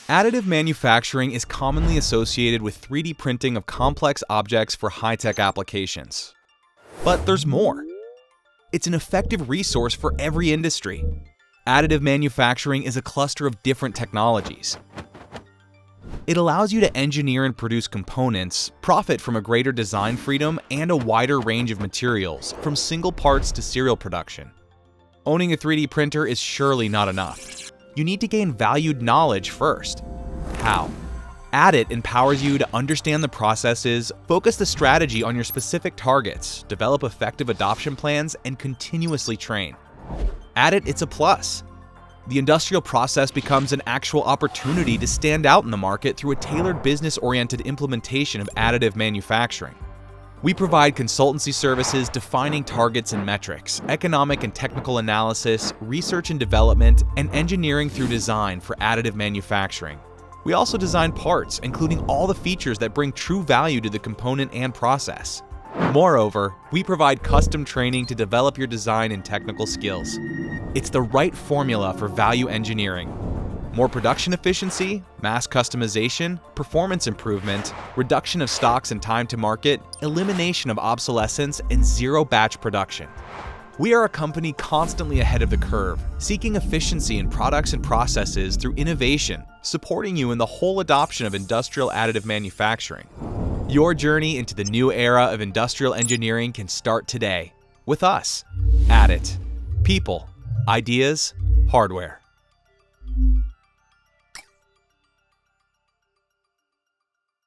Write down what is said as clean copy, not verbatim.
Additive manufacturing is commonly associated with 3D printing of complex objects for high-tech applications. But there's more. It's an effective resource for every industry. Additive manufacturing is a cluster of different technologies. It allows you to engineer and produce components, profit from a greater design freedom, and a wider range of materials, from single parts to serial production. Owning a 3D printer is surely not enough. You need to gain valued knowledge first. How? Add+it empowers you to understand the processes, focus the strategy on your specific targets, develop effective adoption plans, and continuously train. Add+it, it's a plus. The industrial process becomes an actual opportunity to stand out in the market through a tailored business-oriented implementation of additive manufacturing. We provide consultancy services defining targets and metrics, economic and technical analysis, research and development, and engineering through design for additive manufacturing. We also design parts, including all the features that bring true value to the component and process. Moreover, we provide custom training to develop your design and technical skills. It's the right formula for value engineering. More production efficiency, mass customization, performance improvement, reduction of stocks and time to market, elimination of obsolescence, and zero batch production. We are a company constantly ahead of the curve, seeking efficiency in products and processes through innovation, supporting you in the whole adoption of industrial additive manufacturing. Your journey into the new era of industrial engineering can start today with us. Add+it. People, ideas, hardware.